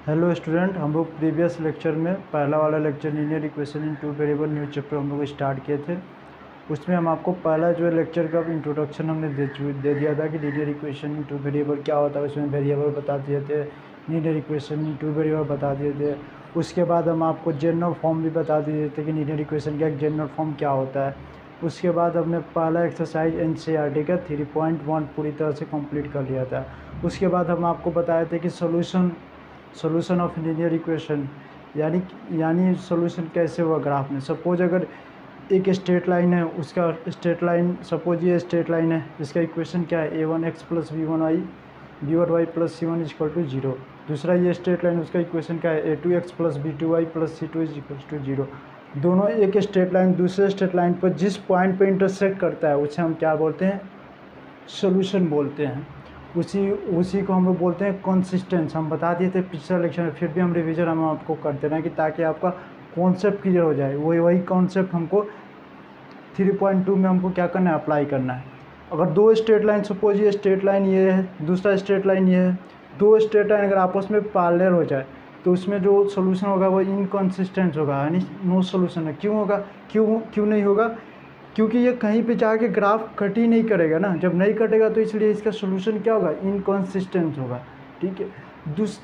Hello student, हम लोग previous lecture में पहला वाला लेक्चर लीनियर इक्वेशन इन टू वेरिएबल न्यू चैप्टर हम लोग स्टार्ट किए थे। उसमें हम आपको पहला जो लेक्चर का इंट्रोडक्शन हमने दे दिया था कि लीनियर इक्वेशन इन टू वेरिएबल क्या होता है। उसमें वेरिएबल बता दिए थे, लीनियर इक्वेशन इन टू वेरिएबल बता दिए थे। उसके बाद हम आपको जनरल फॉर्म भी बता दिए थे कि लीनियर इक्वेशन का एक जनरल फॉर्म क्या होता है। उसके बाद हमने पहला एक्सरसाइज NCERT का 3.1 पूरी तरह से कंप्लीट कर लिया था। उसके बाद हम आपको बताए थे कि सोल्यूशन ऑफ लीनियर इक्वेशन यानी सोल्यूशन कैसे हुआ ग्राफ में। सपोज अगर एक स्ट्रेट लाइन है, उसका स्ट्रेट लाइन सपोज ये स्ट्रेट लाइन है, इसका इक्वेशन क्या है a1x + b1y b1y + c1 = 0। दूसरा ये स्ट्रेट लाइन, उसका इक्वेशन क्या है a2x + b2y + c2 = 0। दोनों एक स्ट्रेट लाइन दूसरे स्ट्रेट लाइन पर जिस पॉइंट पर इंटरसेक्ट करता है उसे हम क्या बोलते हैं, सोल्यूशन बोलते हैं। उसी को हम लोग बोलते हैं कंसिस्टेंस। हम बता दिए थे पिछले लेक्चर में, फिर भी हम रिवीजन हम आपको करते रहें कि ताकि आपका कॉन्सेप्ट क्लियर हो जाए। वही कॉन्सेप्ट हमको 3.2 में हमको क्या करना है, अप्लाई करना है। अगर दो स्ट्रेट लाइन, सपोज ये स्ट्रेट लाइन ये है, दूसरा स्ट्रेट लाइन ये है, दो स्ट्रेट लाइन अगर आपस में पैरेलल हो जाए तो उसमें जो सोल्यूशन होगा वो इनकंसिस्टेंट होगा, यानी नो सोल्यूशन है। क्यों होगा, क्यों नहीं होगा? क्योंकि ये कहीं पे जाके ग्राफ कट ही नहीं करेगा ना। जब नहीं कटेगा तो इसलिए इसका सोल्यूशन क्या होगा, इनकंसिस्टेंट होगा। ठीक है।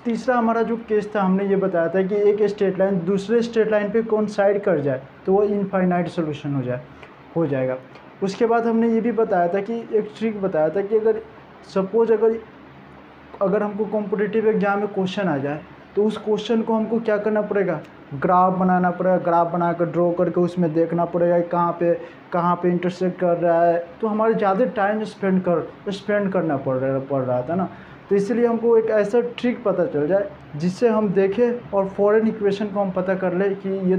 तीसरा हमारा जो केस था, हमने ये बताया था कि एक स्ट्रेट लाइन दूसरे स्ट्रेट लाइन पे कोइंसाइड कर जाए तो वो इनफाइनाइट सोल्यूशन हो जाएगा। उसके बाद हमने ये भी बताया था कि एक ट्रिक बताया था कि अगर सपोज अगर हमको कॉम्पिटिटिव एग्जाम में क्वेश्चन आ जाए तो उस क्वेश्चन को हमको क्या करना पड़ेगा, ग्राफ बनाना पड़ेगा। ग्राफ बनाकर ड्रॉ करके उसमें देखना पड़ेगा कहाँ पे इंटरसेक्ट कर रहा है। तो हमारे ज़्यादा टाइम स्पेंड करना पड़ रहा था ना। तो इसलिए हमको एक ऐसा ट्रिक पता चल जाए जिससे हम देखें और फॉरेन इक्वेशन को हम पता कर ले कि ये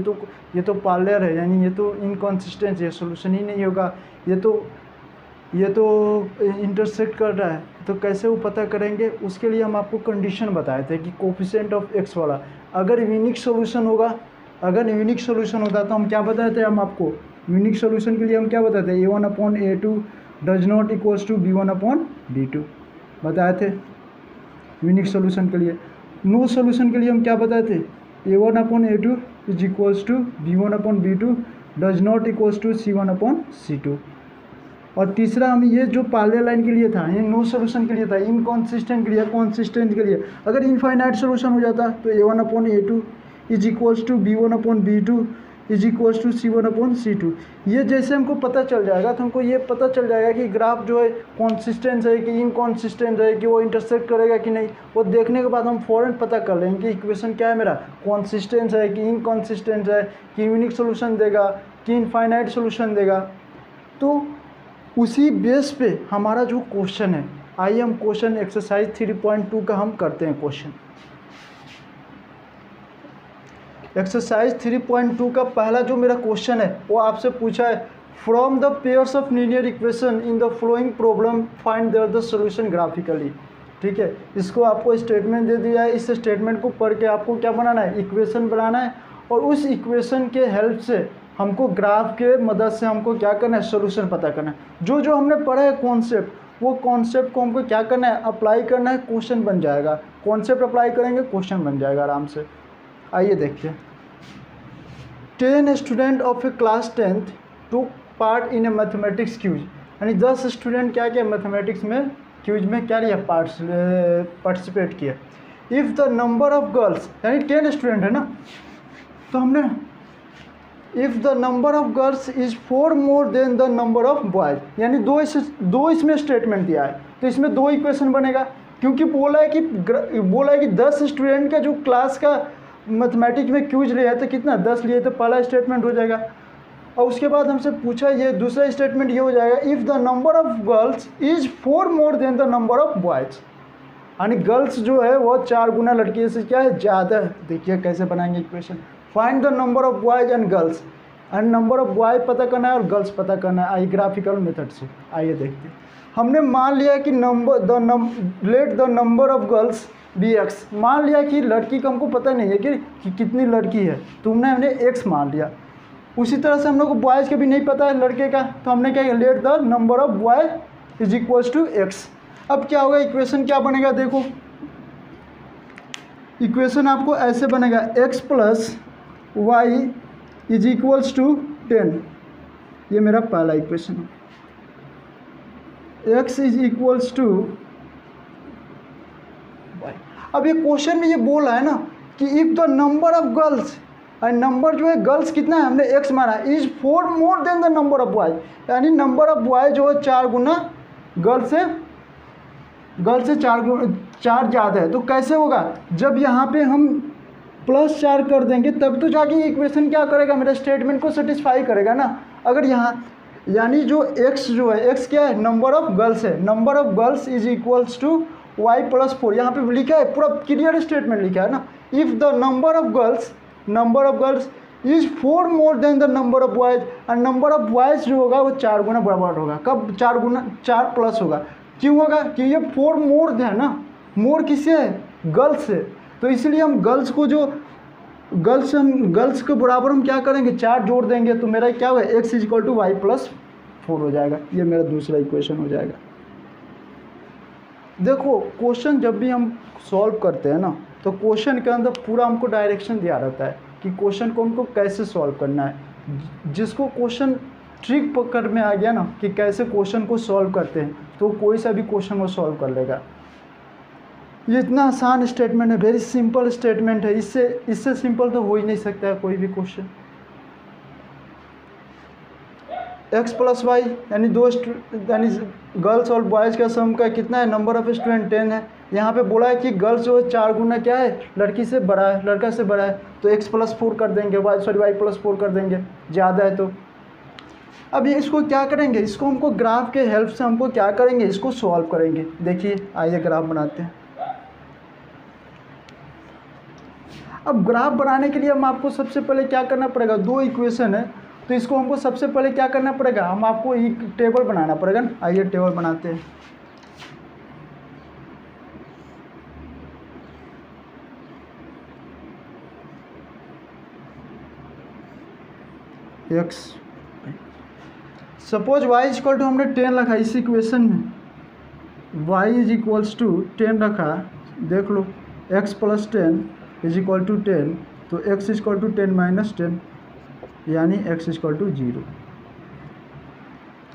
तो पैरेलल है, यानी ये तो इनकंसिस्टेंट है, सोल्यूशन ही नहीं होगा, ये तो इंटरसेक्ट कर रहा है। तो कैसे वो पता करेंगे, उसके लिए हम आपको कंडीशन बताए थे कि कोफिशिएंट ऑफ x वाला अगर यूनिक सोल्यूशन होता तो हम क्या बताए थे, हम आपको यूनिक सोल्यूशन के लिए हम क्या बताए थे, a1/a2 does not equals to b1/b2 बताए थे यूनिक सोल्यूशन के लिए। नो सोल्यूशन के लिए हम क्या बताए थे, a1/a2 = b1/b2 does not equals to c1/c2। और तीसरा हम ये जो पैरेलल लाइन के लिए था, ये नो सोल्यूशन के लिए था, इनकंसिस्टेंट के लिए, कंसिस्टेंट के लिए। अगर इनफाइनाइट सोल्यूशन हो जाता तो a1/a2 = b1/b2 = c1/c2। ये जैसे हमको पता चल जाएगा तो हमको ये पता चल जाएगा कि ग्राफ जो है कंसिस्टेंट है कि इनकंसिस्टेंट है, कि वो इंटरसेक्ट करेगा कि नहीं। वो देखने के बाद हम फ़ौरन पता कर लेंगे कि इक्वेशन क्या है मेरा, कंसिस्टेंट है कि इनकंसिस्टेंट है, कि यूनिक सोल्यूशन देगा कि इनफाइनाइट सोल्यूशन देगा। तो उसी बेस पे हमारा जो क्वेश्चन है, आइए हम क्वेश्चन एक्सरसाइज 3.2 का हम करते हैं क्वेश्चन। एक्सरसाइज 3.2 का पहला जो मेरा क्वेश्चन है वो आपसे पूछा है, from the pairs of linear equation in the following problem find there the solution graphically. ठीक है, इसको आपको स्टेटमेंट दे दिया है। इस स्टेटमेंट को पढ़ के आपको क्या बनाना है, इक्वेशन बनाना है, और उस इक्वेशन के हेल्प से हमको ग्राफ के मदद से हमको क्या करना है, सोल्यूशन पता करना है। जो हमने पढ़ा है कॉन्सेप्ट, वो कॉन्सेप्ट को हमको क्या करना है, अप्लाई करना है, क्वेश्चन बन जाएगा। कॉन्सेप्ट अप्लाई करेंगे, क्वेश्चन बन जाएगा आराम से। आइए देखते हैं। 10 student of a class 10th took part in a mathematics quiz, यानी 10 स्टूडेंट क्या किया, मैथमेटिक्स में क्यूज में क्या लिया, पार्टिसिपेट किया। If the number of girls, यानी 10 स्टूडेंट है ना, तो हमने if the number of girls is 4 more then the number of boys, यानी दो इसमें स्टेटमेंट दिया है तो इसमें 2 इक्वेशन बनेगा। क्योंकि बोला है कि 10 स्टूडेंट का जो क्लास का मैथमेटिक्स में क्यूज लिया है तो कितना, 10 लिए, तो पहला स्टेटमेंट हो जाएगा। और उसके बाद हमसे पूछा ये दूसरा स्टेटमेंट ये हो जाएगा, if the number of girls is 4 more then the number of boys, यानी गर्ल्स जो है वो 4 गुना लड़की से क्या है, ज़्यादा है। देखिए कैसे बनाएंगे equation. Find the number of boys and girls, and number of boy पता करना है और गर्ल्स पता करना है, आई ग्राफिकल मेथड से। आइए देखते हैं। हमने मान लिया कि let the number of girls be x, मान लिया कि लड़की का हमको पता नहीं है कि कितनी लड़की है, तो हमने x मान लिया। उसी तरह से हम लोग को बॉयज़ का भी नहीं पता है लड़के का, तो हमने क्या किया, late the number of boy = x। अब क्या होगा, इक्वेशन क्या बनेगा, देखो इक्वेशन आपको ऐसे बनेगा x plus y is equals to 10। ये मेरा पहला इक्वेशन है। x is equals to y. अब ये क्वेश्चन में ये बोल रहा है ना कि if the number of girls, number जो है गर्ल्स कितना है, हमने x मारा, is 4 more then the number of boys, यानी नंबर ऑफ बॉयज जो है 4 गुना गर्ल से 4 ज़्यादा है। तो कैसे होगा, जब यहाँ पे हम +4 कर देंगे तब तो जाके इक्वेशन क्या करेगा, मेरे स्टेटमेंट को सेटिस्फाई करेगा ना। अगर यहाँ यानी जो x जो है, x क्या है, नंबर ऑफ गर्ल्स है, number of girls is equals to y plus 4। यहाँ पे लिखा है, पूरा क्लियर स्टेटमेंट लिखा है ना, if the number of girls is 4 more then the number of boys, और नंबर ऑफ बॉयज जो होगा वो 4 गुना बराबर होगा। कब 4 प्लस होगा, क्यों होगा कि ये 4 मोर है ना, मोर किससे है, गर्ल्स से। तो इसलिए हम गर्ल्स के बराबर हम क्या करेंगे, 4 जोड़ देंगे, तो मेरा क्या होगा, x is equal to y plus 4 हो जाएगा। ये मेरा दूसरा इक्वेशन हो जाएगा। देखो क्वेश्चन जब भी हम सॉल्व करते हैं ना, तो क्वेश्चन के अंदर पूरा हमको डायरेक्शन दिया रहता है कि क्वेश्चन को हमको कैसे सॉल्व करना है। जिसको क्वेश्चन ट्रिक पकड़ में आ गया ना कि कैसे क्वेश्चन को सॉल्व करते हैं, तो कोई सा भी क्वेश्चन वो सॉल्व कर लेगा। ये इतना आसान स्टेटमेंट है, वेरी सिंपल स्टेटमेंट है, इससे सिंपल तो हो ही नहीं सकता है कोई भी क्वेश्चन। x प्लस वाई यानी यानी गर्ल्स और बॉयज़ का सम का कितना है, नंबर ऑफ स्टूडेंट 10 है। यहाँ पे बोला है कि गर्ल्स जो है 4 गुना क्या है, लड़की से बड़ा है, लड़का से बड़ा है, तो x प्लस 4 कर देंगे, वाई प्लस 4 कर देंगे, ज़्यादा है तो। अब ये इसको क्या करेंगे, इसको हमको ग्राफ के हेल्प से हमको क्या करेंगे, इसको सॉल्व करेंगे। देखिए आइए ग्राफ बनाते हैं। अब ग्राफ बनाने के लिए हम आपको सबसे पहले क्या करना पड़ेगा, 2 इक्वेशन है, तो इसको हमको सबसे पहले क्या करना पड़ेगा, हम आपको एक टेबल बनाना पड़ेगा ना। आइए टेबल बनाते हैं। x suppose y is equal to हमने 10 रखा इस इक्वेशन में, y इज इक्वल्स टू 10 रखा, देख लो x प्लस 10 इज इक्वल टू 10, तो x is equal to 10 minus 10, यानी x is equal to 0,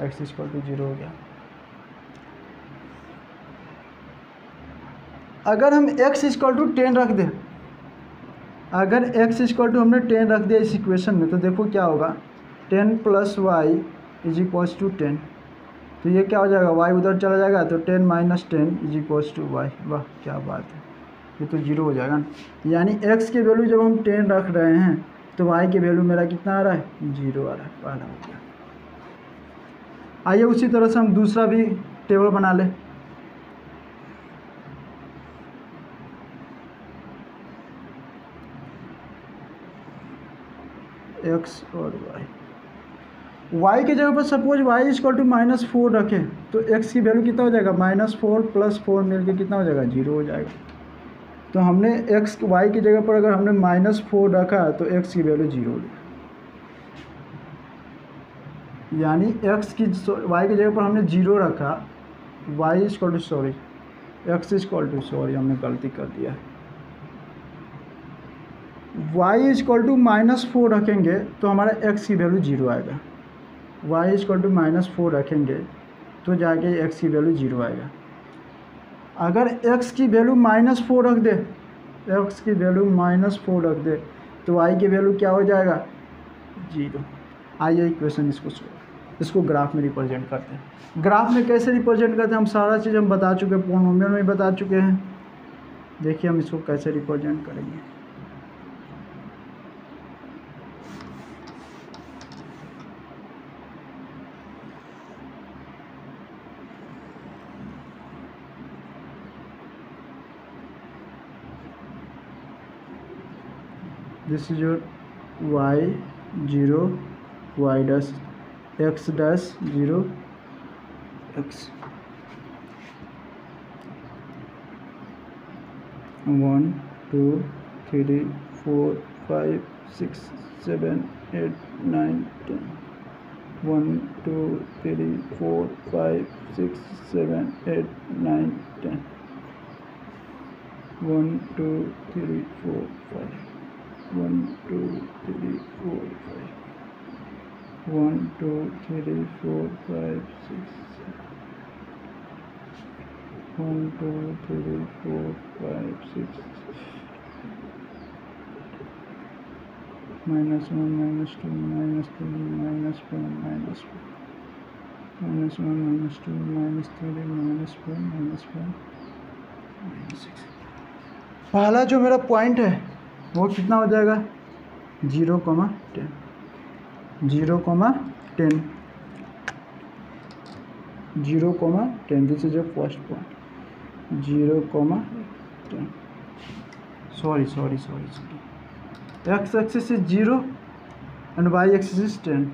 x is equal to 0 हो गया। अगर हम x इज इक्वल टू 10 रख दें, अगर x इज इक्वल टू हमने 10 रख दिया इस इक्वेशन में, तो देखो क्या होगा, 10 plus y is equals to 10, तो ये क्या हो जाएगा, y उधर चला जाएगा, तो 10 minus 10 is equals to y. वाह क्या बात है, ये तो 0 हो जाएगा ना। यानी x की वैल्यू जब हम 10 रख रहे हैं, तो y की वैल्यू मेरा कितना आ रहा है, 0 आ रहा है, पहला हो गया। आइए उसी तरह से हम दूसरा भी टेबल बना लें। x और y की जगह पर suppose y is equal to -4 रखें, तो x की वैल्यू कितना हो जाएगा, -4 प्लस 4 मिलके कितना हो जाएगा, 0 हो जाएगा। तो हमने y की जगह पर अगर हमने -4 रखा तो x की वैल्यू 0 हो जाएगी, यानी y की जगह पर हमने 0 रखा, y is equal to x is equal to हमने गलती कर दिया, y इज इक्वल टू -4 रखेंगे तो हमारा x की वैल्यू 0 आएगा, y इज इक्वल टू -4 रखेंगे तो जाके x की वैल्यू 0 आएगा। अगर x की वैल्यू -4 रख दे, x की वैल्यू -4 रख दे, तो y की वैल्यू क्या हो जाएगा, 0। आइए इक्वेशन इसको ग्राफ में रिप्रेजेंट करते हैं। ग्राफ में कैसे रिप्रेजेंट करते हैं, हम सारा चीज़ हम बता चुके हैं, पॉलिनोमियल में बता चुके हैं। देखिए हम इसको कैसे रिप्रेजेंट करेंगे। This is your y 0, y dash, x dash 0, x 1 2 3 4 5 6 7 8 9 10 1 2 3 4 5 6 7 8 9 10 1 2 3 4 5 1 2 3 4 5 1 2 3 4 5 6 7 1 2 3 4 5 6 -1 -2 -3 -4 -1 -2 -3 -4 -5 -6। पहला जो मेरा पॉइंट है वो कितना हो जाएगा 0, 10 0, 10 0, 10 this is your first point 0, 10 sorry x axis is 0 and y axis is 10।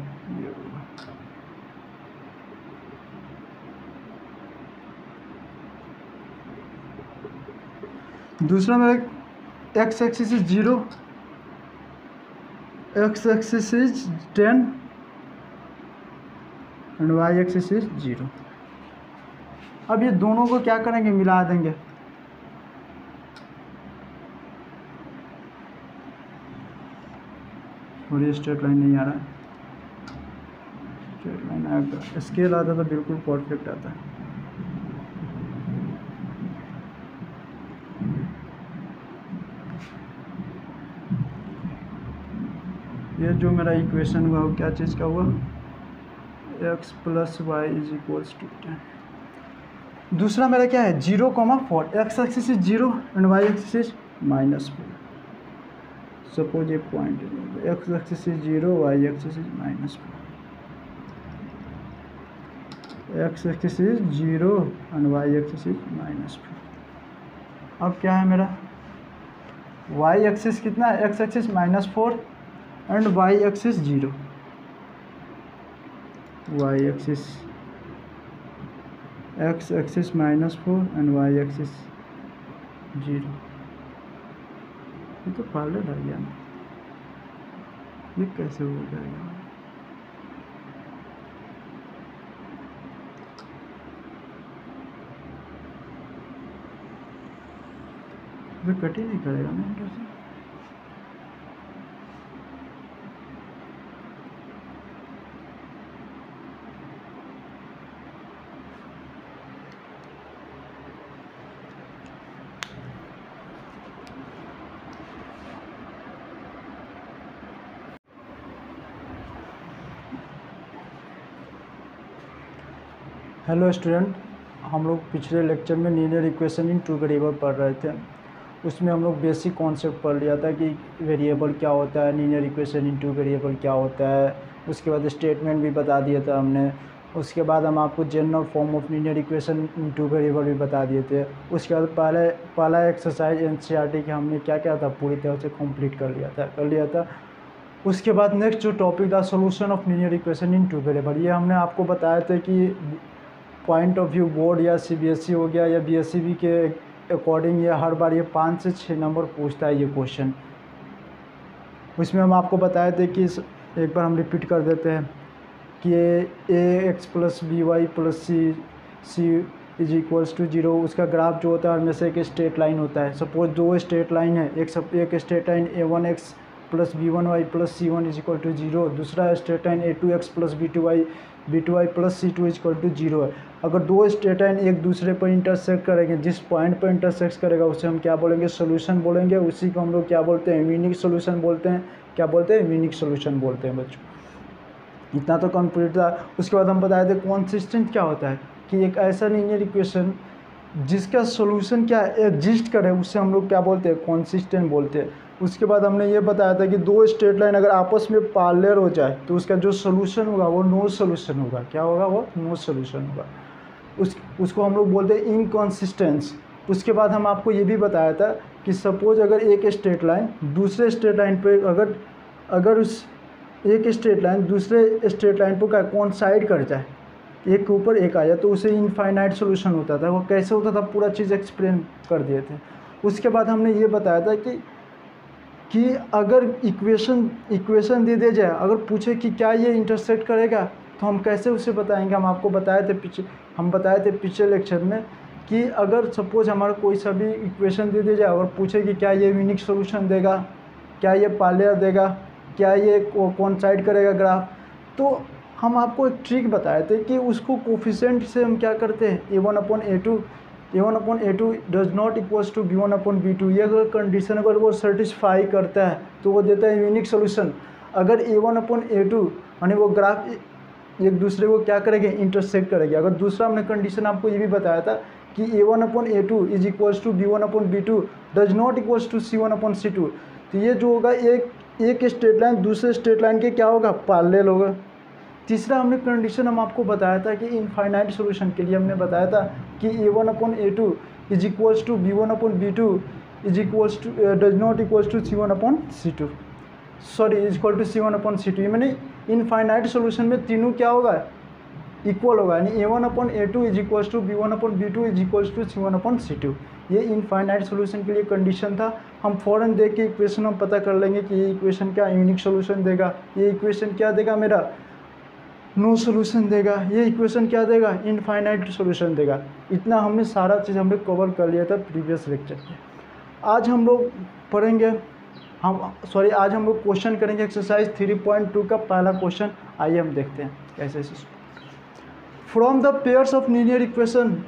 दूसरा मेरा x axis is 0, x axis is 10 and y axis is 0। अब ये दोनों को क्या करेंगे, मिला देंगे। और ये स्ट्रेट लाइन नहीं आ रहा है, स्ट्रेट लाइन आएगा, स्केल आता तो बिल्कुल परफेक्ट आता है। ये जो मेरा इक्वेशन हुआ वो क्या चीज़ का हुआ, x + y = 10। दूसरा मेरा क्या है 0, 4 x axis is 0 and y axis is -4। Suppose ये point x axis is 0, y axis is -4, x axis is 0 and y axis is -4। अब क्या है मेरा y एक्सिस कितना है, x axis -4 and y axis 0, y axis x axis -4 and y axis 0। ये तो parallel आ गया ना, ये कैसे हो जाएगा? ये कट ही नहीं करेगा ना इधर से। हेलो स्टूडेंट, हम लोग पिछले लेक्चर में लीनियर इक्वेशन इन 2 वेरिएबल पढ़ रहे थे। उसमें हम लोग बेसिक कॉन्सेप्ट पढ़ लिया था कि वेरिएबल क्या होता है, लीनियर इक्वेशन इन 2 वेरिएबल क्या होता है। उसके बाद स्टेटमेंट भी बता दिया था हमने। उसके बाद हम आपको general form of linear equation in 2 variable भी बता दिए थे। उसके बाद पहला एक्सरसाइज एनसीईआरटी के हमने क्या क्या था पूरी तरह से कंप्लीट कर लिया था। उसके बाद नेक्स्ट जो टॉपिक था solution of linear equation in 2 variable, ये हमने आपको बताया था कि पॉइंट ऑफ व्यू बोर्ड या सीबीएसई हो गया या बीएसईबी के अकॉर्डिंग ये हर बार ये 5 से 6 नंबर पूछता है ये क्वेश्चन। उसमें हम आपको बताए थे कि एक बार हम रिपीट कर देते हैं कि ax + by + c = 0, उसका ग्राफ जो होता है हमेशा एक स्ट्रेट लाइन होता है। सपोज 2 स्ट्रेट लाइन है, एक straight line a1x + b1y + c1 = 0, दूसरा straight line a2x + b2y + c2 = 0 है। अगर 2 स्ट्रेट लाइन एक दूसरे पर इंटरसेक्ट करेंगे, जिस पॉइंट पर इंटरसेक्ट करेगा उसे हम क्या बोलेंगे, सोल्यूशन बोलेंगे। उसी को हम लोग क्या बोलते हैं, यूनिक सोल्यूशन बोलते हैं। क्या बोलते हैं, यूनिक सोल्यूशन बोलते हैं बच्चों। इतना तो कंप्लीट था। उसके बाद हम बताए थे कॉन्सिस्टेंट क्या होता है, कि एक ऐसा लीनियर इक्वेशन जिसका सोल्यूशन क्या एग्जिस्ट करे उसे हम लोग क्या बोलते हैं, कॉन्सिस्टेंट बोलते हैं। उसके बाद हमने ये बताया था कि 2 स्ट्रेट लाइन अगर आपस में पैरेलल हो जाए तो उसका जो सोल्यूशन होगा वो नो सोल्यूशन होगा। क्या होगा, वो नो सोल्यूशन होगा। उसको हम लोग बोलते हैं इनकॉन्सिस्टेंस। उसके बाद हम आपको ये भी बताया था कि सपोज अगर एक स्ट्रेट लाइन दूसरे स्ट्रेट लाइन पे अगर उस एक स्ट्रेट लाइन दूसरे स्ट्रेट लाइन पर कोइंसाइड कर जाए, एक के ऊपर एक आ जाए, तो उसे इनफाइनाइट सोल्यूशन होता था। वो कैसे होता था पूरा चीज़ एक्सप्लेन कर दिए थे। उसके बाद हमने ये बताया था कि अगर इक्वेशन दे दिया जाए, अगर पूछे कि क्या ये इंटरसेक्ट करेगा, तो हम कैसे उसे बताएंगे। हम आपको बताए थे पिछले लेक्चर में कि अगर सपोज हमारा कोई सा भी इक्वेशन दे दिया जाए और पूछे कि क्या ये यूनिक सोल्यूशन देगा, क्या ये पार्लियर देगा, क्या ये कोइंसाइड करेगा ग्राफ, तो हम आपको एक ट्रिक बताए थे कि उसको कोफिशिएंट से हम क्या करते हैं, a1/a2 does not equals to b1/b2। ये अगर कंडीशन अगर वो सेटिस्फाई करता है तो वो देता है यूनिक सोल्यूशन। अगर a1/a2 यानी वो ग्राफ एक दूसरे को क्या करेंगे, इंटरसेक्ट करेंगे। अगर दूसरा हमने कंडीशन आपको ये भी बताया था कि a1/a2 is equals to b1/b2 does not equals to c1/c2, तो ये जो होगा एक स्ट्रेट लाइन दूसरे स्ट्रेट लाइन के क्या होगा, पैरेलल होगा। तीसरा हमने कंडीशन हम आपको बताया था कि इनफाइनाइट सॉल्यूशन के लिए हमने बताया था कि a1/a2 is equals to b1/b2 is equals to does not equals to c1/c2, sorry is equal to c1/c2। ये मैंने इनफाइनाइट सॉल्यूशन में तीनों क्या होगा, इक्वल होगा, यानी a1/a2 is equals to b1/b2 is equals to c1/c2। ये इनफाइनाइट सॉल्यूशन के लिए कंडीशन था। हम फ़ौरन देख के इक्वेशन हम पता कर लेंगे कि ये इक्वेशन क्या यूनिक सॉल्यूशन देगा, ये इक्वेशन क्या देगा मेरा, नो सॉल्यूशन देगा, ये इक्वेशन क्या देगा, इनफाइनाइट सॉल्यूशन देगा। इतना हमने सारा चीज़ हमने कवर कर लिया था प्रीवियस लेक्चर में। आज हम लोग पढ़ेंगे आज हम लोग क्वेश्चन करेंगे एक्सरसाइज 3.2 का पहला क्वेश्चन। आइए हम देखते हैं कैसे। From the pairs of linear equation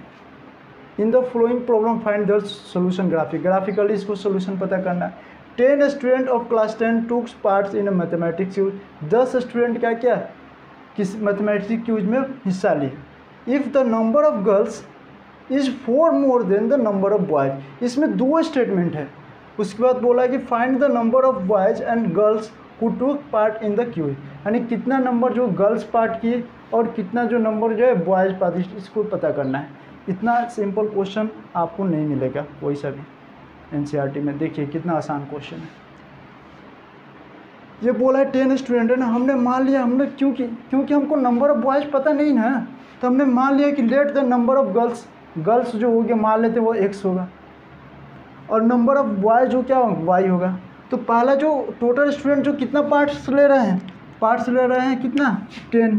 in the following problem find the solution graphically इसको सॉल्यूशन पता करना है। 10 स्टूडेंट ऑफ क्लास 10 टूक parts in mathematics use. 10 student क्या किस मैथमेटिक्स क्यूज में हिस्सा लिए। If the number of girls is 4 more then the number of boys. इसमें 2 स्टेटमेंट है। उसके बाद बोला कि find the number of boys and girls who टूक पार्ट इन द क्यूज, यानी कितना नंबर जो गर्ल्स पार्ट किए और कितना जो नंबर जो है बॉयज पार्ट, इसको पता करना है। इतना सिंपल क्वेश्चन आपको नहीं मिलेगा कोई सा भी एनसीईआरटी में। देखिए कितना आसान क्वेश्चन है। ये बोला है 10 स्टूडेंट है ना, हमने मान लिया, हमने क्योंकि हमको नंबर ऑफ बॉयज पता नहीं ना, तो हमने मान लिया कि let the number of girls जो हो गया मान लेते वो x होगा और नंबर ऑफ बॉयज जो क्या होगा y होगा। तो पहला जो टोटल स्टूडेंट जो कितना पार्ट्स ले रहे हैं कितना 10,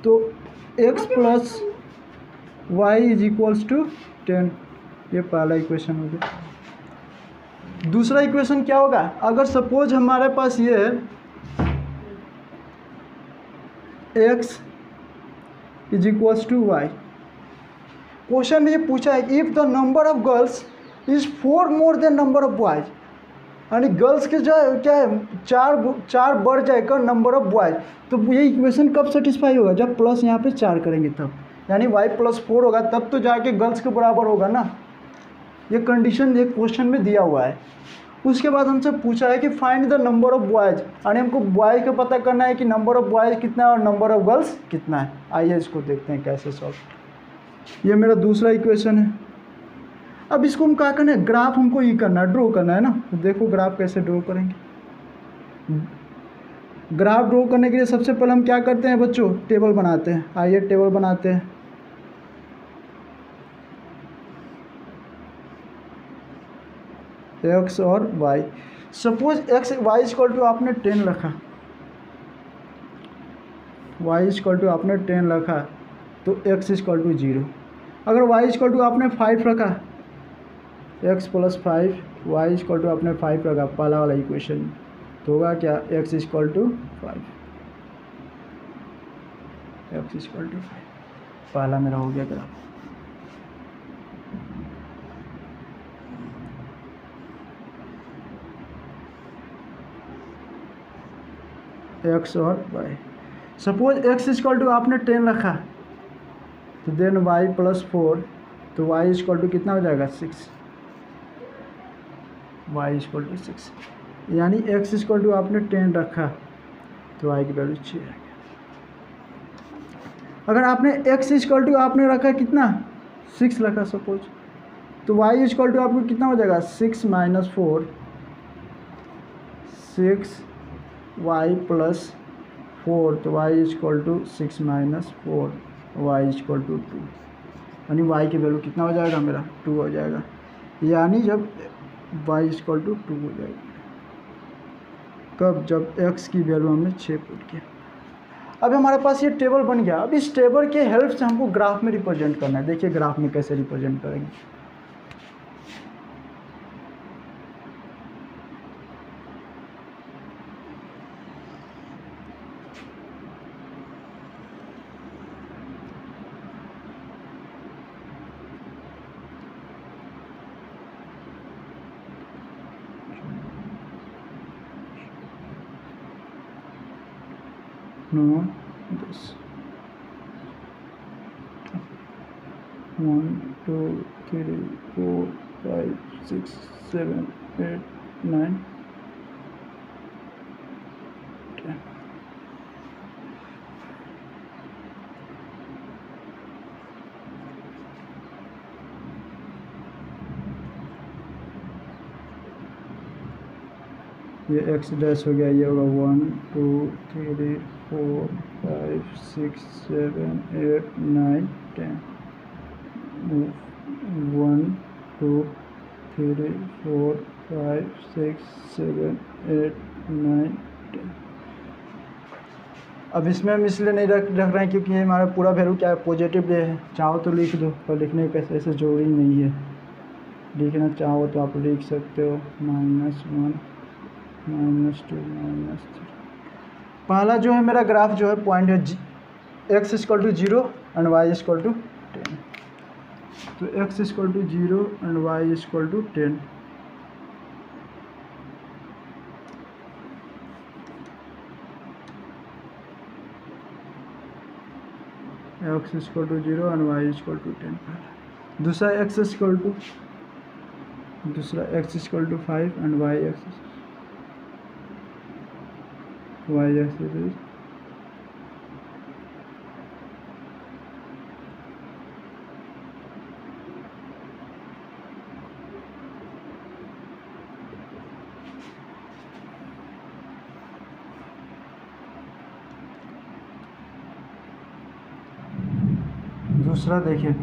तो x प्लस y इज इक्वल्स टू 10। ये पहला इक्वेशन हो गया। दूसरा इक्वेशन क्या होगा, अगर सपोज हमारे पास ये है x is equals to y। Question में ये पूछा है if the number of girls is 4 more than number of boys, यानी गर्ल्स के जो क्या है चार बढ़ जाएगा नंबर ऑफ बॉयज। तो ये इक्वेशन कब सेटिस्फाई होगा, जब प्लस यहाँ पे 4 करेंगे तब, यानी y + 4 होगा तब तो जाके गर्ल्स के बराबर होगा ना। ये कंडीशन एक क्वेश्चन में दिया हुआ है। उसके बाद हमसे पूछा है कि find the number of boys, यानी हमको बॉय का पता करना है कि नंबर ऑफ बॉयज कितना है और नंबर ऑफ गर्ल्स कितना है। आइए इसको देखते हैं कैसे सॉल्व। ये मेरा दूसरा इक्वेशन है। अब इसको हम क्या करना है, ग्राफ हमको ये करना है, ड्रॉ करना है ना। तो देखो ग्राफ कैसे ड्रॉ करेंगे। ग्राफ ड्रॉ करने के लिए सबसे पहले हम क्या करते हैं बच्चों, टेबल बनाते हैं। आइए टेबल बनाते हैं। x और y, suppose y equal to आपने 10 रखा, y इक्वल टू आपने 10 रखा तो x इक्वल टू 0। अगर y इक्वल टू आपने 5 रखा, x + 5, y इक्वल टू आपने 5 रखा पहला वाला इक्वेशन, तो होगा क्या x equal to 5, x equal to 5। पहला मेरा हो गया ग्राफ। x और y, suppose x equal to आपने 10 रखा तो देन y + 4, तो y इक्वल टू कितना हो जाएगा 6, y इक्वल टू 6, यानी x इक्वल टू आपने 10 रखा तो y की वैल्यू 6 है। अगर आपने x इक्वल टू आपने रखा कितना 6 रखा सपोज, तो y इक्वल टू आपको कितना हो जाएगा 6 - 4, 6 y + 4, तो y equal to 6 - 4, y equal to 2, यानी y की वैल्यू कितना हो जाएगा मेरा 2 हो जाएगा। यानी जब y इक्वल टू 2 हो जाएगा, कब, जब x की वैल्यू हमने 6 पुट किया। अब हमारे पास ये टेबल बन गया। अब इस टेबल के हेल्प से हमको ग्राफ में रिप्रेजेंट करना है। देखिए ग्राफ में कैसे रिप्रेजेंट करेंगे। No, this 1 2 3 4 5 6 7 8 9 10। ये एक्स डैश हो गया, ये होगा 1 2 3 4 5 6 7 8 9 10। 1 2 3 4 5 6 7 8 9 10। अब इसमें हम इसलिए नहीं रख रहे हैं क्योंकि ये हमारा पूरा वैल्यू क्या है, पॉजिटिव डे है। चाहो तो लिख दो, पर लिखने का ऐसे जरूरी नहीं है। लिखना चाहो तो आप लिख सकते हो -1 -2 -3। पहला जो है मेरा ग्राफ जो है पॉइंट है x = 0 एंड y = 10। तो x = 0 and y = 10। x = 0 and y = 10। दूसरा x = 5 एंड y एक्सिस दूसरा देखिए,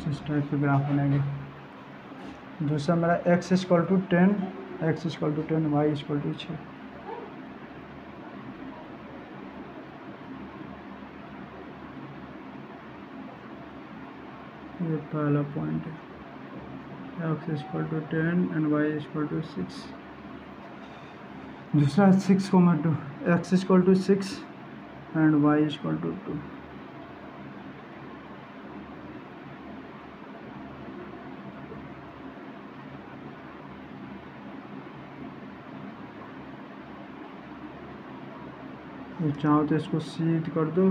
इस टाइप के ग्राफ बनेंगे। दूसरा मेरा x = 10, y = 6। ये पहला पॉइंट है, x = 10 एंड y = 6। दूसरा 6,2, x = 6 एंड y = 2। चाहो तो इसको सीध कर दो।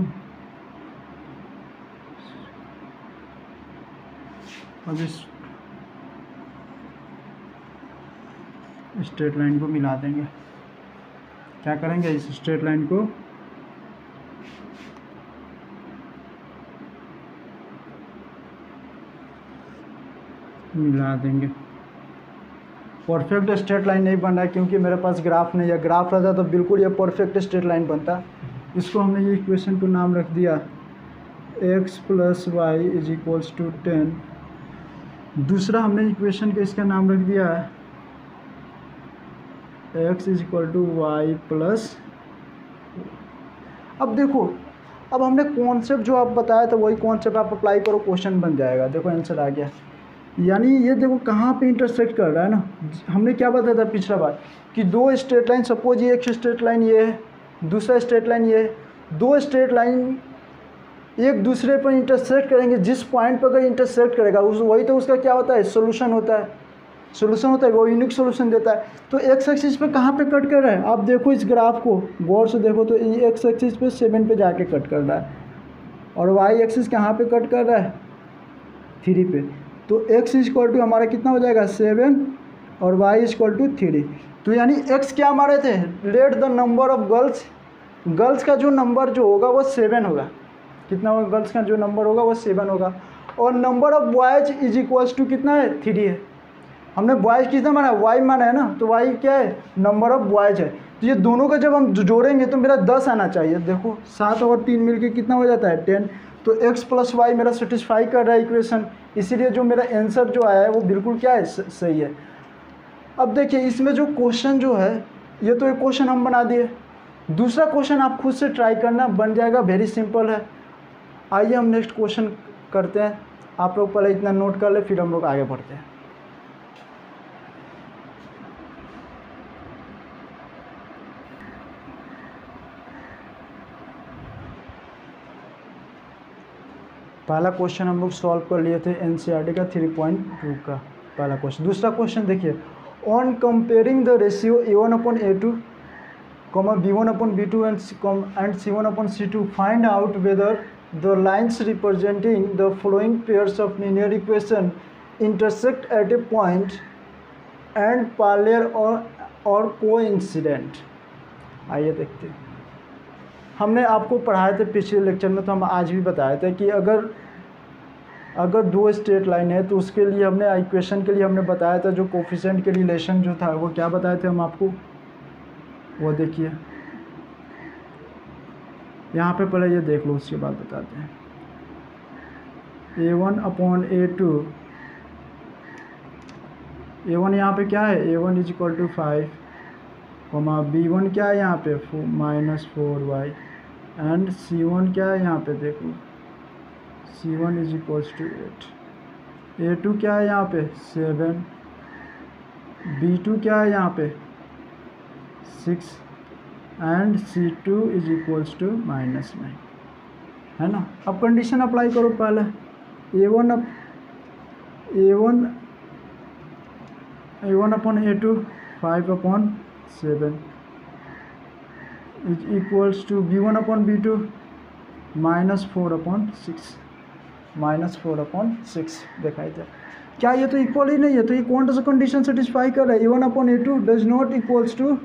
अब इस स्ट्रेट लाइन को मिला देंगे। क्या करेंगे, इस स्ट्रेट लाइन को मिला देंगे। परफेक्ट स्ट्रेट लाइन नहीं बन रहा है क्योंकि मेरे पास ग्राफ नहीं है। ग्राफ रहता तो बिल्कुल ये परफेक्ट स्ट्रेट लाइन बनता। इसको हमने ये इक्वेशन को नाम रख दिया x + y = 10। दूसरा हमने इक्वेशन का इसका नाम रख दिया x = y +। अब देखो, अब हमने कॉन्सेप्ट जो आप बताया था वही कॉन्सेप्ट आप अप्लाई करो, क्वेश्चन बन जाएगा। देखो आंसर आ गया। यानी ये देखो कहाँ पे इंटरसेक्ट कर रहा है ना। हमने क्या बताया था पिछला बार कि दो स्ट्रेट लाइन, सपोज ये एक स्ट्रेट लाइन ये है, दूसरा स्ट्रेट लाइन ये है, दो स्ट्रेट लाइन एक दूसरे पर इंटरसेक्ट करेंगे। जिस पॉइंट पर अगर इंटरसेक्ट करेगा उस वही तो उसका क्या होता है, सोल्यूशन होता है। सोल्यूशन होता है, वो यूनिक सोल्यूशन देता है। तो एक्स एक्सिस पे कहाँ पे कट कर रहा है, आप देखो इस ग्राफ को गौर से देखो तो ये एक्स एक्सिस पे 7 पे जाके कट कर रहा है और वाई एक्सिस कहाँ पे कट कर रहा है, 3 पे। तो x = हमारा कितना हो जाएगा 7 और y = 3। तो यानी x क्या हमारे थे, late the number of girls, girls का जो नंबर जो होगा वो 7 होगा। कितना होगा, गर्ल्स का जो नंबर होगा वो 7 होगा। और number of boys is equals to कितना है, 3 है। हमने बॉयज कितना माना है, y माना है ना, तो y क्या है, नंबर ऑफ बॉयज है। तो ये दोनों का जब हम जोड़ेंगे तो मेरा 10 आना चाहिए। देखो 7 और 3 मिलके कितना हो जाता है, 10। तो x प्लस वाई मेरा सेटिस्फाई कर रहा है इक्वेशन, इसीलिए जो मेरा आंसर जो आया है वो बिल्कुल क्या है, सही है। अब देखिए इसमें जो क्वेश्चन जो है, ये तो एक क्वेश्चन हम बना दिए, दूसरा क्वेश्चन आप खुद से ट्राई करना, बन जाएगा, वेरी सिंपल है। आइए हम नेक्स्ट क्वेश्चन करते हैं। आप लोग पहले इतना नोट कर ले, फिर हम लोग आगे बढ़ते हैं। पहला क्वेश्चन हम लोग सॉल्व कर लिए थे एनसीईआरटी का 3.2 का पहला क्वेश्चन। दूसरा क्वेश्चन देखिए, on comparing the ratio A1/A2, B1/B2 and C1/C2, find out whether the lines representing the following pairs of linear equation intersect at A point and parallel और कोइंसिडेंट। आइए देखते हैं। हमने आपको पढ़ाए थे पिछले लेक्चर में, तो हम आज भी बताए थे कि अगर दो स्ट्रेट लाइन है तो उसके लिए हमने इक्वेशन के लिए हमने बताया था जो कोफिशिएंट के रिलेशन जो था वो क्या बताए थे हम आपको, वो देखिए यहाँ पे पहले ये देख लो, उसके बाद बताते हैं। A1/A2, A1 यहाँ पे क्या है, A1 is equal to 5, B1 क्या है यहाँ पे -4y एंड C1 क्या है यहाँ पे, देखो C1 is equals to 8, A2 क्या है यहाँ पे 7, B2 क्या है यहाँ पे 6 and C2 is equals to -9, है ना। अब कंडीशन अप्लाई करो पहले, A1/A2 5/7 is equals to B1/B2 -4/6 दिखाई दे। क्या ये तो इक्वल ही नहीं है, तो ये कौन सा कंडीशन सेटिस्फाई कर रहा है, A1/A2 does not equals to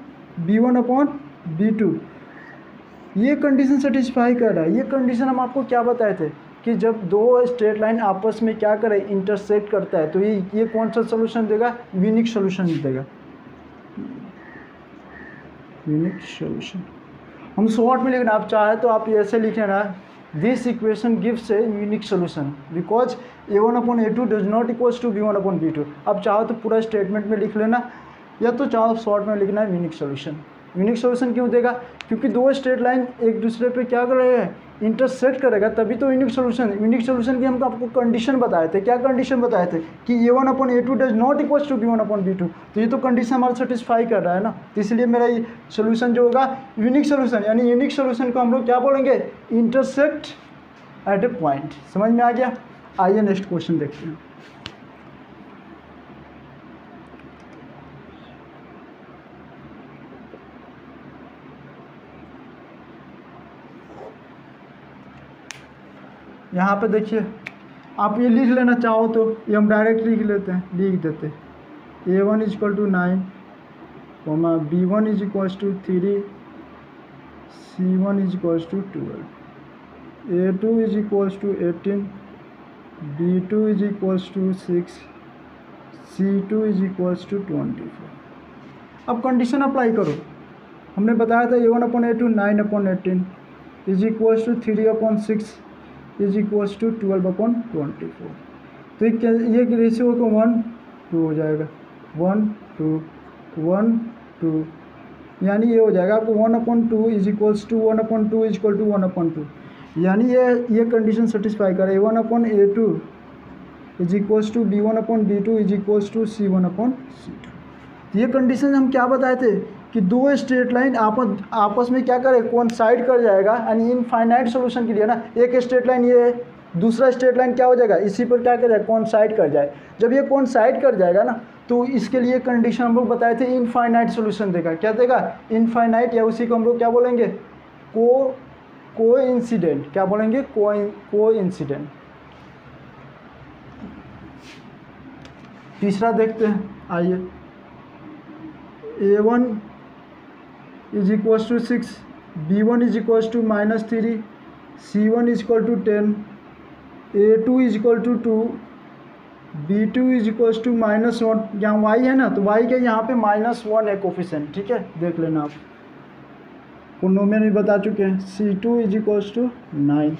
B1/B2, ये कंडीशन सेटिस्फाई कर रहा है। ये कंडीशन हम आपको क्या बताए थे कि जब दो स्ट्रेट लाइन आपस में क्या करे, इंटरसेक्ट करता है, तो ये कौन सा सोल्यूशन देगा, यूनिक सोल्यूशन देगा, यूनिक सोल्यूशन। हम शॉर्ट में लिखना, आप चाहे तो आप ऐसे लिखे ना, this equation gives a unique solution because A1/A2 does not equals to B1/B2। अब चाहो तो पूरा स्टेटमेंट में लिख लेना, या तो चाहो शॉर्ट में लिखना है यूनिक सोल्यूशन। यूनिक सोल्यूशन क्यों देगा, क्योंकि दो स्ट्रेट लाइन एक दूसरे पे क्या कर रहे हैं, इंटरसेक्ट करेगा, तभी तो यूनिक सोल्यूशन। यूनिक सोल्यूशन की हम आपको कंडीशन बताए थे, क्या कंडीशन बताए थे कि A1/A2 does not equals to B1/B2, तो ये तो कंडीशन हमारा सेटिस्फाई कर रहा है ना, तो इसलिए मेरा ये सोल्यूशन जो होगा यूनिक सोल्यूशन। यानी यूनिक सोल्यूशन को हम लोग क्या बोलेंगे, इंटरसेक्ट एट ए पॉइंट। समझ में आ गया। आइए नेक्स्ट क्वेश्चन देखते हैं। यहाँ पे देखिए, आप ये लिख लेना चाहो तो ये हम डायरेक्ट लिख देते A1 is equal to 9, B1 is equals to 3, C1 is equals to 12, A2 is equals to 18, B2 is equals to 6, C2 is equals to 24। अब कंडीशन अप्लाई करो। हमने बताया था A1/A2 9/18 is equals to 3/6 is equals to 12/24। तो ये ratio को 1:2 हो जाएगा, 1:2 1:2, यानी ये हो जाएगा आपको 1/2 is equals to 1/2 is equal to 1/2, यानी ये कंडीशन सेटिस्फाई करे। A1/A2 is equals to B1/B2 is equals to C1/C2। ये कंडीशन हम क्या बताए थे कि दो स्ट्रेट लाइन आपस में क्या करे, कोइंसाइड कर जाएगा, यानी इनफाइनाइट सोल्यूशन के लिए ना, एक स्ट्रेट लाइन ये है, दूसरा स्ट्रेट लाइन क्या हो जाएगा, इसी पर क्या कर जाए, कोइंसाइड कर जाए। जब ये कोइंसाइड कर जाएगा ना, तो इसके लिए कंडीशन हम लोग बताए थे इनफाइनाइट सोल्यूशन देगा। क्या देगा, इनफाइनाइट, या उसी को हम लोग क्या बोलेंगे, कोइंसिडेंट। क्या बोलेंगे, कोइंसिडेंट। तीसरा देखते हैं, आइए। A1 is equals to 6, B1 is equals to -3, C1 is equal to 10, A2 is equal to 2, B2 is equals to -1। यहाँ y है ना, तो y के यहाँ पे -1 है कोफिशिएंट, ठीक है, देख लेना आप, पोलिनोमियल भी बता चुके हैं। C2 is equals to 9,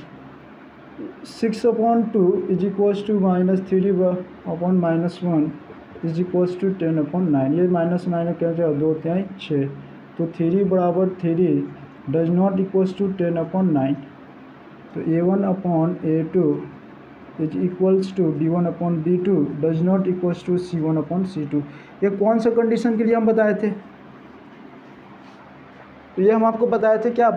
6/2 is equals to -3/-1 is equals to 10/9। ये -9 क्या जाएगा, 2/3 6, तो 3 बराबर 3 डज नॉट इक्वल्स टू 10/9। तो A1/A2 is equals to B1/B2 does not equals to C1/C2। ये कौन सा कंडीशन के लिए हम बताए थे? तो ये हम आपको बताए थे क्या,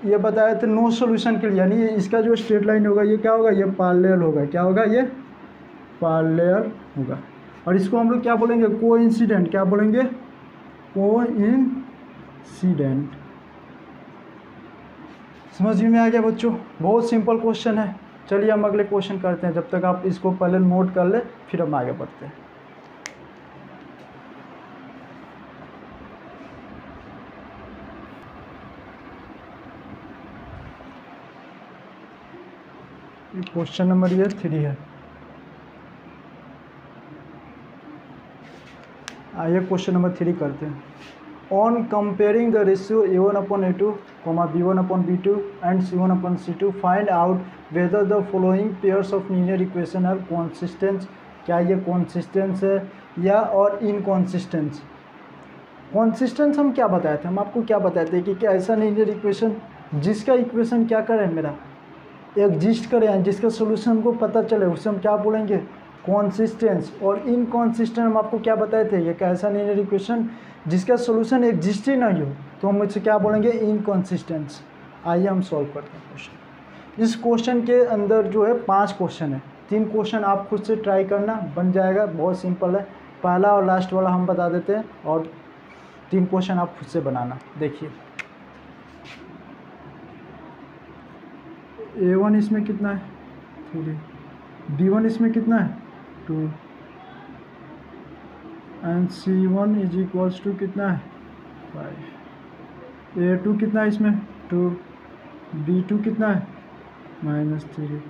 ये बताए थे नो सॉल्यूशन के लिए, यानी इसका जो स्ट्रेट लाइन होगा ये क्या होगा, ये पैरेलल होगा। क्या होगा, ये पैरेलल होगा। और इसको हम लोग क्या बोलेंगे, कोइंसिडेंट। क्या बोलेंगे, कोइंसिडेंट। समझ में आ गया बच्चों? बहुत सिंपल क्वेश्चन है। चलिए हम अगले क्वेश्चन करते हैं, जब तक आप इसको पहले नोट कर ले, फिर हम आगे बढ़ते हैं। क्वेश्चन नंबर ये 3 है। आइए क्वेश्चन नंबर 3 करते हैं। On comparing the ratio A1/A2, B1/B2 and C1/C2 find out whether the following pairs of linear equation are consistent. क्या ये कॉन्सिस्टेंस है या और इनकॉन्सिस्टेंस? कॉन्सिस्टेंस हम क्या बताए थे, हम आपको क्या बताए थे कि क्या ऐसा लीनियर इक्वेशन जिसका इक्वेशन क्या करें, मेरा एग्जिस्ट करें, जिसका सोल्यूशन को पता चले, उससे हम क्या बोलेंगे, कॉन्सिस्टेंस। और इनकॉन्सिस्टेंट हम आपको क्या बताए थे, ये कैसा लीनियर इक्वेशन जिसका सोल्यूशन एग्जिस्ट ही नहीं हो, तो हम इससे क्या बोलेंगे, इनकॉन्सिस्टेंस। आइए हम सॉल्व करते हैं क्वेश्चन। इस क्वेश्चन के अंदर जो है 5 क्वेश्चन है, 3 क्वेश्चन आप खुद से ट्राई करना, बन जाएगा, बहुत सिंपल है। पहला और लास्ट वाला हम बता देते हैं और 3 क्वेश्चन आप खुद से बनाना। देखिए A1 इसमें कितना है, 3, B1 इसमें कितना है, 2 and C1 is equals to कितना है, 5। A2 कितना है इसमें, 2, B2 कितना है, -3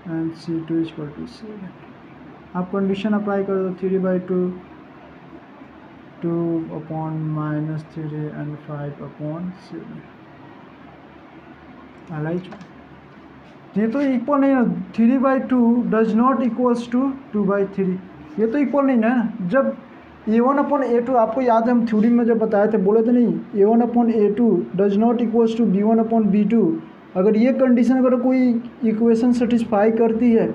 and C2 is equal to 7। आप कंडीशन अप्लाई कर दो, 3/2, 2/-3 एंड 5/7। ये तो इक्वल नहीं है, 3/2 डज नॉट इक्वल्स टू 2/3। ये तो इक्वल नहीं है। जब A1/A2 आपको याद है, हम थ्योरी में जब बताए थे, बोले थे नहीं, A1/A2 does not equals to B1/B2। अगर ये कंडीशन अगर कोई इक्वेशन सेटिस्फाई करती है,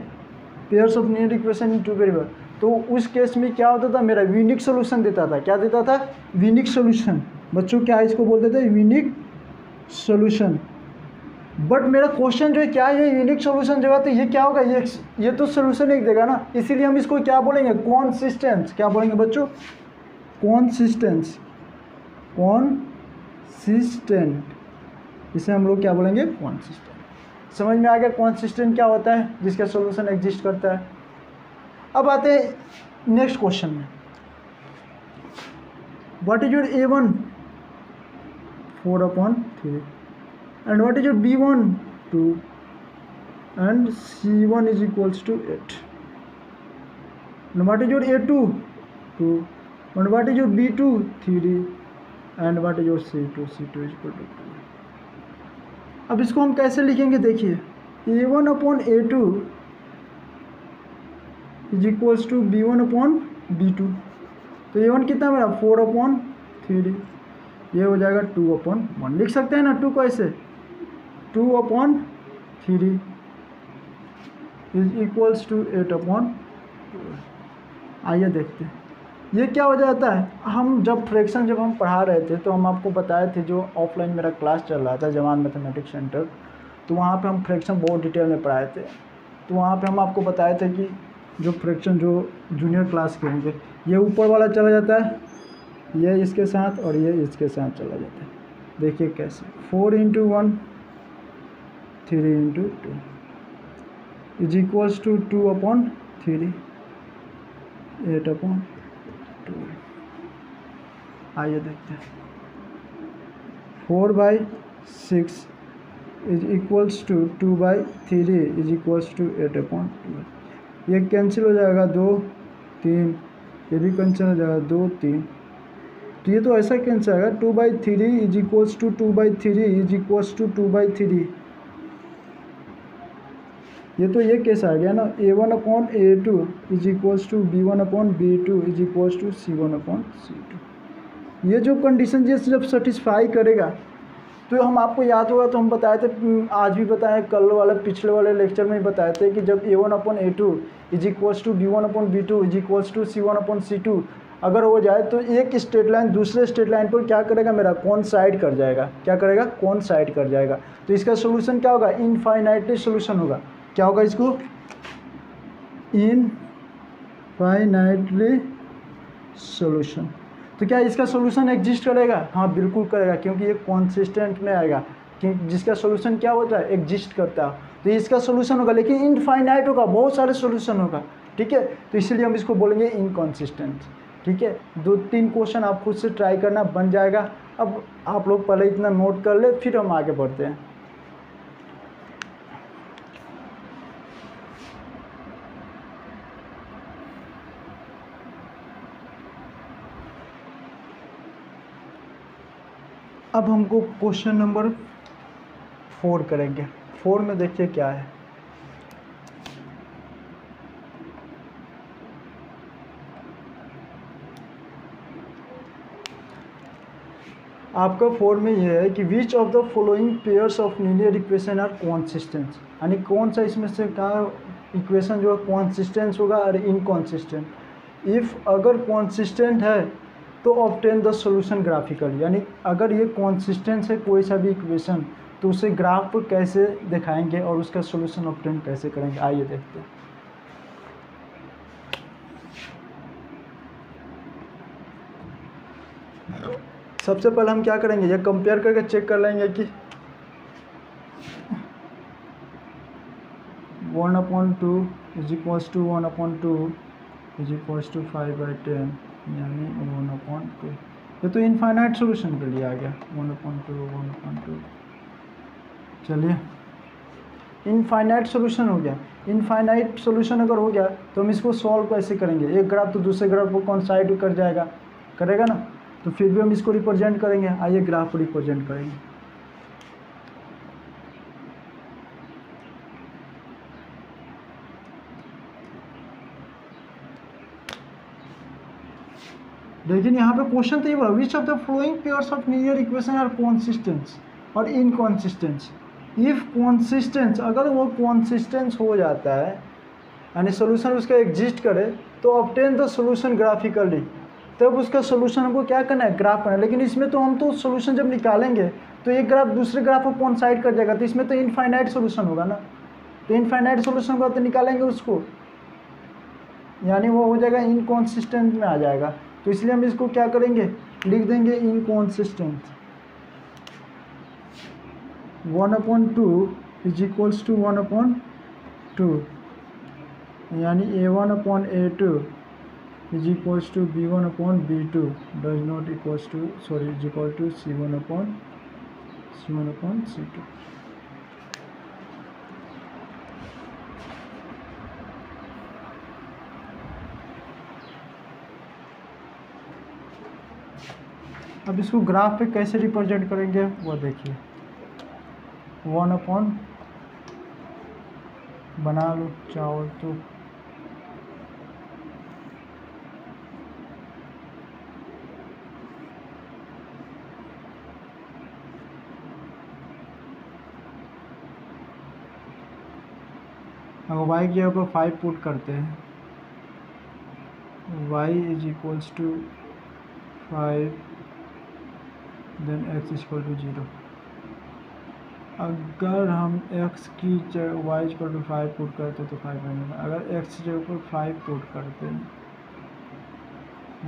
pairs of linear equation in 2 variable, तो उस केस में क्या होता था, मेरा यूनिक सोल्यूशन देता था। क्या देता था, यूनिक सोल्यूशन। बच्चों क्या इसको बोलते थे, यूनिक सोल्यूशन। बट मेरा क्वेश्चन जो है क्या है, यूनिक सोल्यूशन देगा, तो ये क्या होगा, ये तो सोल्यूशन एक देगा ना, इसीलिए हम इसको क्या बोलेंगे, कॉन्सिस्टेंस। क्या बोलेंगे बच्चों, कॉन्सिस्टेंस, कॉन्सिस्टेंट। इसे हम लोग क्या बोलेंगे, कॉन्सिस्टेंट। समझ में आ गया कॉन्सिस्टेंट क्या होता है, जिसका सोल्यूशन एग्जिस्ट करता है। अब आते हैं नेक्स्ट क्वेश्चन में। What is your A1, 4/3 and what is your B1, 2 and C1 is equals to 8 and what is your A2, 2 and what is your B2, 3 and what is your C2 is equal to 2। अब इसको हम कैसे लिखेंगे, देखिए A1/A2 is equals to B1/B2। तो A1 कितना मेरा, 4/3, ये हो जाएगा 2/1। लिख सकते हैं ना 2 को ऐसे, 2/3 इज इक्वल्स टू 8/2। आइए देखते हैं ये क्या हो जाता है। हम जब फ्रैक्शन जब हम पढ़ा रहे थे, तो हम आपको बताए थे, जो ऑफलाइन मेरा क्लास चल रहा था जवान मैथमेटिक्स सेंटर, तो वहाँ पे हम फ्रैक्शन बहुत डिटेल में पढ़ाए थे। तो वहाँ पे हम आपको बताए थे कि जो फ्रैक्शन जो जूनियर क्लास के होंगे, ये ऊपर वाला चला जाता है, ये इसके साथ और ये इसके साथ चला जाता है। देखिए कैसे, 4 × 1 3 × 2 इज इक्वल्स टू 2/3 8/2। आइए देखते हैं। 4/6 is equals to 2/3 is equals to 8/12। ये कैंसिल हो जाएगा, 2 3, ये भी कैंसिल हो जाएगा, 2 3। तो ये तो ऐसा कैंसिल आएगा, 2/3 is equals to 2/3 is equals to 2/3। ये तो ये कैसा आ गया ना, A1/A2 is equals to B1/B2 is equals to C1/C2। ये जो कंडीशन ये जब सेटिस्फाई करेगा तो हम आपको याद होगा तो हम बताए थे, आज भी बताए, कल वाले पिछले वाले लेक्चर में ही बताए थे कि जब A1/A2 is equals to B1/B2 is equals to C1/C2 अगर हो जाए तो एक स्ट्रेट लाइन दूसरे स्ट्रेट लाइन पर क्या करेगा, मेरा कोइंसाइड कर जाएगा। क्या करेगा, कोइंसाइड कर जाएगा। तो इसका सोल्यूशन क्या होगा, इनफाइनाइटली सोल्यूशन होगा। क्या होगा इसको, इनफाइनाइटली सोल्यूशन। तो क्या इसका सोल्यूशन एग्जिस्ट करेगा, हाँ बिल्कुल करेगा, क्योंकि ये कॉन्सिस्टेंट में आएगा कि जिसका सोल्यूशन क्या होता है, एग्जिस्ट करता है। तो इसका सोल्यूशन होगा, लेकिन इनफाइनाइट होगा, बहुत सारे सोल्यूशन होगा। ठीक है, तो इसलिए हम इसको बोलेंगे इनकॉन्सिस्टेंट। ठीक है, 2-3 क्वेश्चन आप खुद से ट्राई करना, बन जाएगा। अब आप लोग पहले इतना नोट कर ले, फिर हम आगे बढ़ते हैं। अब हमको क्वेश्चन नंबर 4 करेंगे। 4 में देखिए क्या है। आपका 4 में ये है कि which of the following pairs of linear equation are consistent, यानी कौन सा इसमें से का इक्वेशन जो है कॉन्सिस्टेंट होगा और इनकॉन्सिस्टेंट। इफ़ अगर कॉन्सिस्टेंट है तो ऑब्टेन द सॉल्यूशन ग्राफिकली, यानी अगर ये कॉन्सिस्टेंट है कोई सा भी इक्वेशन तो उसे ग्राफ पर कैसे दिखाएंगे और उसका सॉल्यूशन ऑब्टेन कैसे करेंगे, आइए देखते हैं। सबसे पहले हम क्या करेंगे, ये कंपेयर करके चेक कर लेंगे कि 1/2 is equals to 1/2 is equals to 5/10, यानी 1/2। ये तो इनफाइनाइट सॉल्यूशन के लिए आ गया, 1/2। चलिए, इनफाइनाइट सॉल्यूशन हो गया। इनफाइनाइट सॉल्यूशन अगर हो गया तो हम इसको सॉल्व कैसे करेंगे, एक ग्राफ तो दूसरे ग्राफ को कोइंसाइड कर जाएगा, करेगा ना, तो फिर भी हम इसको रिप्रेजेंट करेंगे। आइए ग्राफ को रिप्रेजेंट करेंगे। लेकिन यहाँ पे क्वेश्चन तो ये बोला, which of the following pairs of linear equation are consistent और इनकॉन्सिस्टेंट। इफ कॉन्सिस्टेंट, अगर वो कॉन्सिस्टेंट हो जाता है यानी सोल्यूशन उसका एग्जिस्ट करे तो ऑब्टेन द सोल्यूशन ग्राफिकली, तब उसका सोल्यूशन हमको क्या करना है, ग्राफ करना है। लेकिन इसमें तो हम तो सोल्यूशन जब निकालेंगे तो एक ग्राफ दूसरे ग्राफ को कोइंसाइड कर जाएगा, तो इसमें तो इनफाइनाइट सोल्यूशन होगा ना। तो इनफाइनाइट सोल्यूशन होगा तो निकालेंगे उसको, यानी वो हो जाएगा इनकॉन्सिस्टेंट में आ जाएगा। तो इसलिए हम इसको क्या करेंगे, लिख देंगे इनकॉन्सिस्टेंट। 1/2 इज इक्वल्स टू 1/2, यानी A1/A2 is equals to B1/B2 does not equals to is equal to C1/C2। अब इसको ग्राफ पे कैसे रिप्रेजेंट करेंगे वो देखिए। 1/, बना लो चाहो तो, अगर y की जगह पर 5 पुट करते हैं, y is equals to 5 then x is equal to 0। अगर हम x की जगह y इक्वल टू 5 पुट करते तो 5 बनेगा। अगर x की जगह पर 5 पुट करते हैं,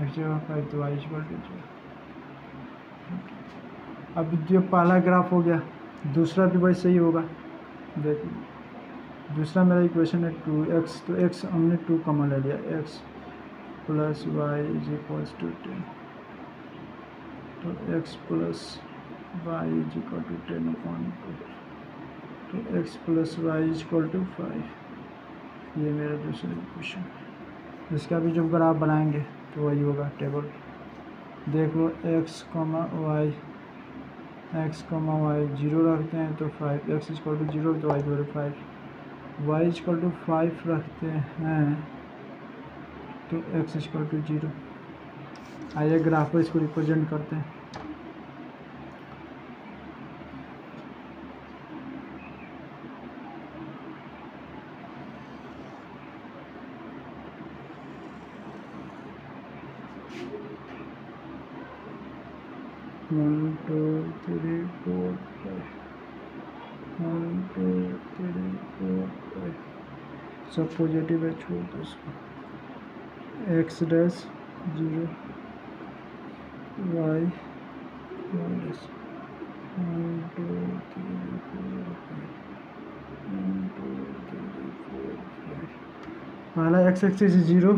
x जगह 5 तो y इक्वल टू 0। अब जो पहला ग्राफ हो गया, दूसरा भी वैसे ही होगा। देखिए दूसरा मेरा इक्वेशन है 2x, तो x हमने 2 कॉमन ले लिया, x plus y is equals to 10। तो x plus y is equal to 10/2, तो x plus y is equal to 5। ये मेरा दूसरा इक्वेशन। इसका भी जब ग्राफ बनाएंगे तो वही होगा टेबल। देख लो x, y, जीरो रखते हैं तो 5, x इक्वल टू 0 तो y equal to 5, y equal to 5 रखते हैं तो x इक्वल टू 0। आइए ग्राफ पर इसको रिप्रेजेंट करते हैं। One two three four five, 1 2 3 4 5, सब पॉजिटिव है, छोड़ दो इसको। x dash 0, y dash 1 2 3 4 5, 1 2 3 4 5। पहला x axis is 0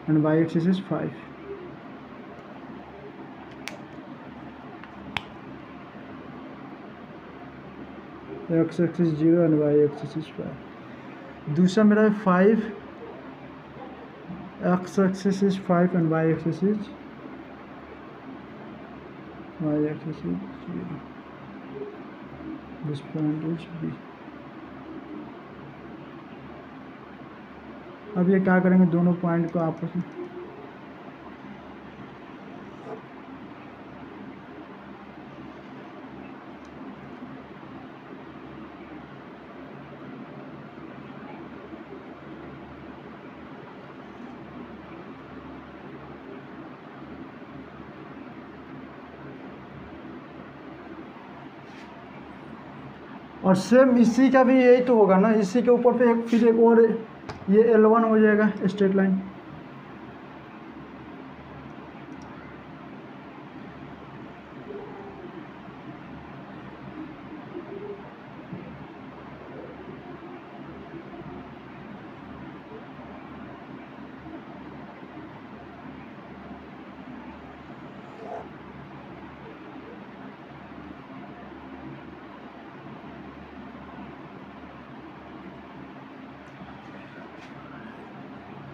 and y axis is 5। x axis 0 and y axis is 5। दूसरा मेरा है 5, x axis is 5 and y axis is 0। This point is B। अब ये क्या करेंगे, दोनों पॉइंट को आपस में और सेम इसी का भी यही तो होगा ना, इसी के ऊपर पे फिर एक और ये L1 हो जाएगा स्ट्रेट लाइन।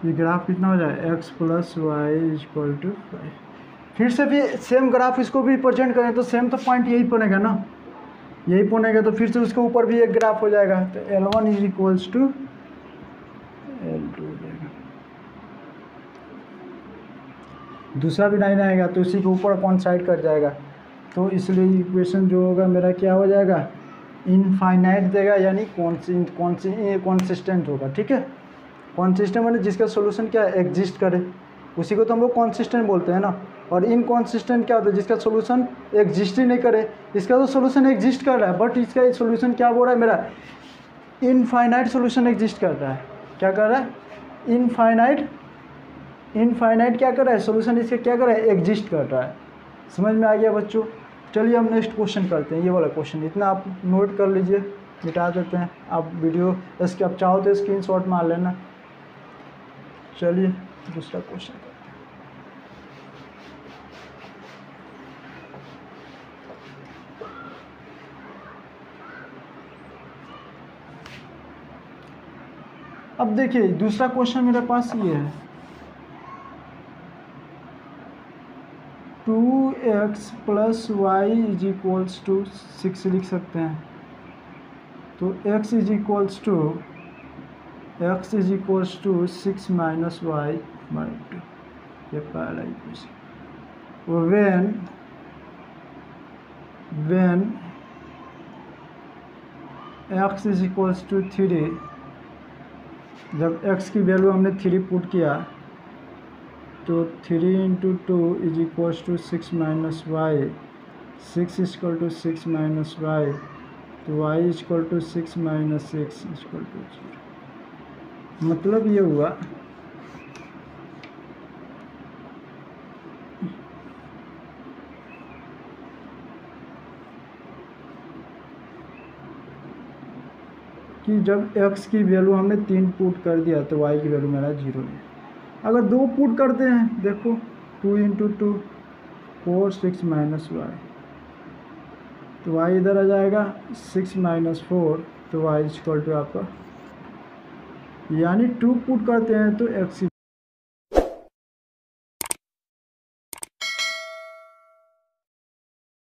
ये ग्राफ कितना हो जाए, x plus y equal to 5। फिर से भी सेम ग्राफ इसको भी रिप्रेजेंट करें तो सेम तो पॉइंट यही बनेगा ना, यही बनेगा, तो फिर से उसके ऊपर भी एक ग्राफ हो जाएगा। तो L1 is equals to L2 हो जाएगा। दूसरा भी नहीं आएगा तो उसी के ऊपर कौन साइड कट जाएगा, तो इसलिए इक्वेशन जो होगा मेरा क्या हो जाएगा, इनफाइनाइट देगा, यानी कॉन्सिस्टेंट होगा। ठीक है, कॉन्सिस्टेंट मतलब जिसका सोल्यूशन क्या एग्जिस्ट करे, उसी को तो हम लोग कॉन्सिस्टेंट बोलते हैं ना। और इनकॉन्सिस्टेंट क्या होता है, जिसका सोल्यूशन एग्जिस्ट ही नहीं करे। इसका तो सोल्यूशन एग्जिस्ट कर रहा है बट इसका सोल्यूशन क्या बोल रहा है, मेरा इनफाइनाइट सोल्यूशन एग्जिस्ट कर रहा है। क्या कर रहा है, इनफाइनाइट क्या कर रहा है, सोल्यूशन इसका क्या कर रहा है, एग्जिस्ट कर रहा है। समझ में आ गया बच्चों। चलिए हम नेक्स्ट क्वेश्चन करते हैं। ये वाला क्वेश्चन इतना आप नोट कर लीजिए, मिटा देते हैं। आप वीडियो इसके आप चाहो तो स्क्रीनशॉट मार लेना। चलिए दूसरा क्वेश्चन। अब देखिए दूसरा क्वेश्चन मेरे पास ये है, 2x plus y is equals to 6 लिख सकते हैं। तो x is equals to 6 minus y by 2, ये पहला equation. when x is equals to 3, जब x की वैल्यू हमने 3 पुट किया तो 3 into 2 is equals to 6 minus y, 6 equal to 6 minus y, तो y equal to 6 minus 6 equal to 0। मतलब ये हुआ कि जब x की वैल्यू हमने 3 पुट कर दिया तो y की वैल्यू मेरा 0 है। अगर 2 पुट करते हैं, देखो 2 इंटू 2 4 6 माइनस वाई, तो वाई इधर आ जाएगा 6 माइनस 4, तो वाई इक्वल टू आपका, यानी 2 पुट करते हैं तो x